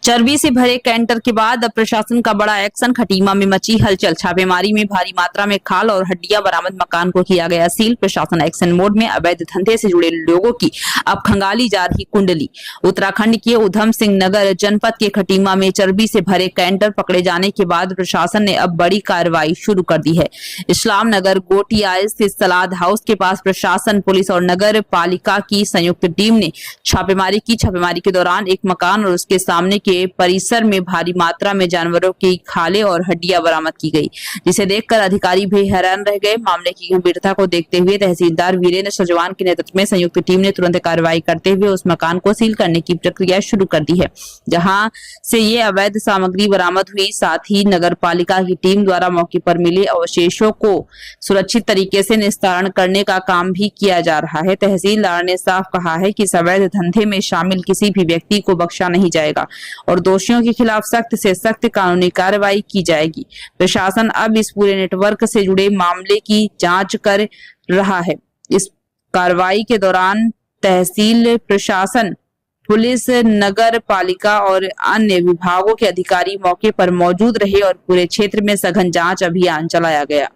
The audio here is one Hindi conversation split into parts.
चर्बी से भरे कैंटर के बाद अब प्रशासन का बड़ा एक्शन। खटीमा में मची हलचल। छापेमारी में भारी मात्रा में खाल और हड्डियां बरामद। मकान को किया गया सील। प्रशासन एक्शन मोड में। अवैध धंधे से जुड़े लोगों की अब खंगाली जा रही कुंडली। उत्तराखंड के उधम सिंह नगर जनपद के खटीमा में चर्बी से भरे कैंटर पकड़े जाने के बाद प्रशासन ने अब बड़ी कार्रवाई शुरू कर दी है। इस्लाम नगर गोटिया स्थित सलाद हाउस के पास प्रशासन, पुलिस और नगर पालिका की संयुक्त टीम ने छापेमारी की। छापेमारी के दौरान एक मकान और उसके सामने के परिसर में भारी मात्रा में जानवरों की खालें और हड्डियां बरामद की गई, जिसे देखकर अधिकारी भी हैरान रह गए। मामले की गंभीरता को देखते हुए तहसीलदार वीरेंद्र सजवान के नेतृत्व में संयुक्त टीम ने तुरंत कार्रवाई करते हुए उस मकान को सील करने की प्रक्रिया शुरू कर दी है, जहां से ये अवैध सामग्री बरामद हुई। साथ ही नगर पालिका की टीम द्वारा मौके पर मिले अवशेषों को सुरक्षित तरीके से निस्तारण करने का काम भी किया जा रहा है। तहसीलदार ने साफ कहा है कि इस अवैध धंधे में शामिल किसी भी व्यक्ति को बख्शा नहीं जाएगा और दोषियों के खिलाफ सख्त से सख्त कानूनी कार्रवाई की जाएगी। प्रशासन अब इस पूरे नेटवर्क से जुड़े मामले की जांच कर रहा है। इस कार्रवाई के दौरान तहसील प्रशासन, पुलिस, नगर पालिका और अन्य विभागों के अधिकारी मौके पर मौजूद रहे और पूरे क्षेत्र में सघन जांच अभियान चलाया गया।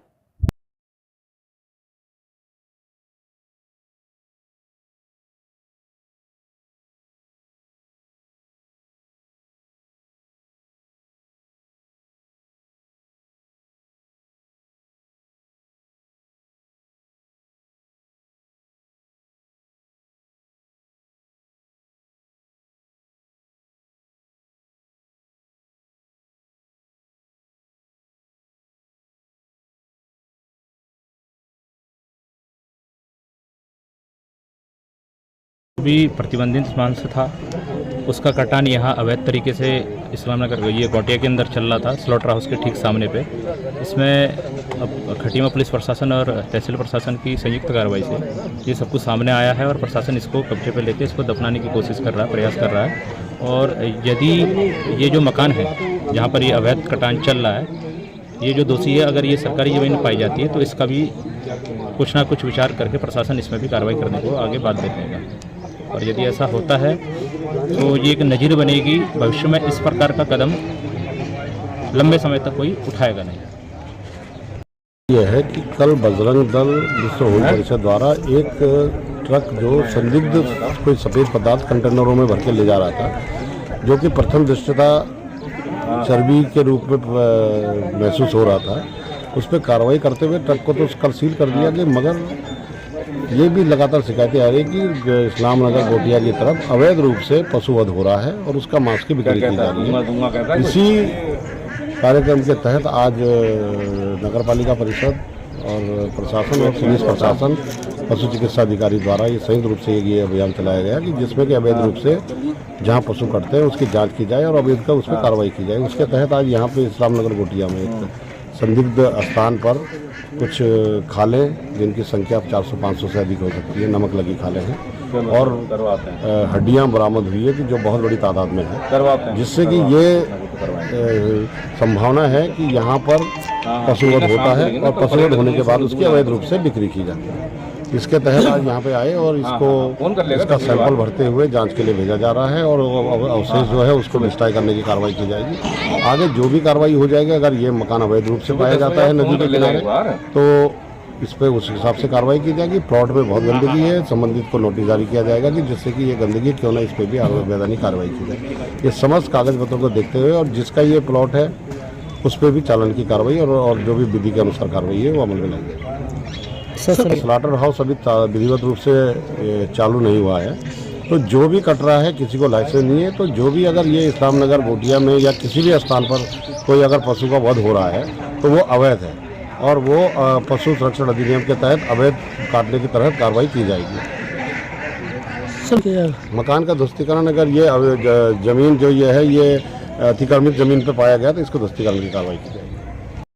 भी प्रतिबंधित मांस था, उसका कटान यहाँ अवैध तरीके से इस्लाम नगर ये गोटिया के अंदर चल रहा था, स्लॉटर हाउस के ठीक सामने पे। इसमें अब खटीमा पुलिस प्रशासन और तहसील प्रशासन की संयुक्त कार्रवाई से ये सब कुछ सामने आया है और प्रशासन इसको कब्जे पे लेके इसको दफनाने की कोशिश कर रहा है, प्रयास कर रहा है। और यदि ये जो मकान है जहाँ पर ये अवैध कटान चल रहा है, ये जो दोषी है, अगर ये सरकारी ज़मीन पाई जाती है तो इसका भी कुछ ना कुछ विचार करके प्रशासन इसमें भी कार्रवाई करने को आगे बात देगा। और यदि ऐसा होता है तो ये एक नज़ीर बनेगी। भविष्य में इस प्रकार का कदम लंबे समय तक कोई उठाएगा नहीं। यह है कि कल बजरंग दल विश्व हिंदू परिषद द्वारा एक ट्रक जो संदिग्ध कोई सफ़ेद पदार्थ कंटेनरों में भर के ले जा रहा था, जो कि प्रथम दृष्टता चर्बी के रूप में महसूस हो रहा था, उस पर कार्रवाई करते हुए ट्रक को तो कल सील कर दिया गया। मगर ये भी लगातार शिकायतें आ रही कि इस्लाम नगर गोटिया की तरफ अवैध रूप से पशुवध हो रहा है और उसका मांस की बिक्री की जा रही है। इसी कार्यक्रम के तहत आज नगर पालिका परिषद और प्रशासन और पुलिस प्रशासन, पशु चिकित्सा अधिकारी द्वारा ये संयुक्त रूप से ये अभियान चलाया गया कि जिसमें कि अवैध रूप से जहां पशु कटते हैं उसकी जांच की जाए और अवैध का उस पर कार्रवाई की जाए। उसके तहत आज यहाँ पे इस्लाम नगर गोटिया में एक संदिग्ध स्थान पर कुछ खालें, जिनकी संख्या 400-500 से अधिक हो सकती है, नमक लगी खालें हैं और हड्डियां बरामद हुई है कि जो बहुत बड़ी तादाद में है, जिससे कि ये संभावना है कि यहाँ पर पशुवध होता है और पशुवध होने के बाद उसकी अवैध रूप से बिक्री की जाती है। इसके तहत आज यहाँ पे आए और इसका सैंपल भरते हुए जांच के लिए भेजा जा रहा है और अवशेष जो है उसको डिस्ट्रॉय करने की कार्रवाई की जाएगी। आगे जो भी कार्रवाई हो जाएगी, अगर ये मकान अवैध रूप से पाया जाता है नदी के किनारे, तो इस पर उस हिसाब से कार्रवाई की जाएगी। प्लॉट में बहुत गंदगी है, संबंधित को नोटिस जारी किया जाएगा कि जिससे कि ये गंदगी क्यों ना इस पर भी वैधानिक कार्रवाई की जाए। ये समस्त कागज पत्रों को देखते हुए और जिसका ये प्लॉट है उस पर भी चालान की कार्रवाई और जो भी विधि के अनुसार कार्रवाई है वो अमल में लाएगी। स्लॉटर हाउस अभी विधिवत रूप से चालू नहीं हुआ है, तो जो भी कट रहा है किसी को लाइसेंस नहीं है, तो जो भी अगर ये इस्लाम नगर गोटिया में या किसी भी स्थान पर कोई अगर पशु का वध हो रहा है तो वो अवैध है और वो पशु संरक्षण अधिनियम के तहत अवैध काटने की तरह कार्रवाई की जाएगी। मकान का ध्वस्तीकरण, अगर ये जमीन जो ये है ये अतिक्रमित जमीन पर पाया गया तो इसको ध्वस्तीकरण की कार्रवाई की जाएगी।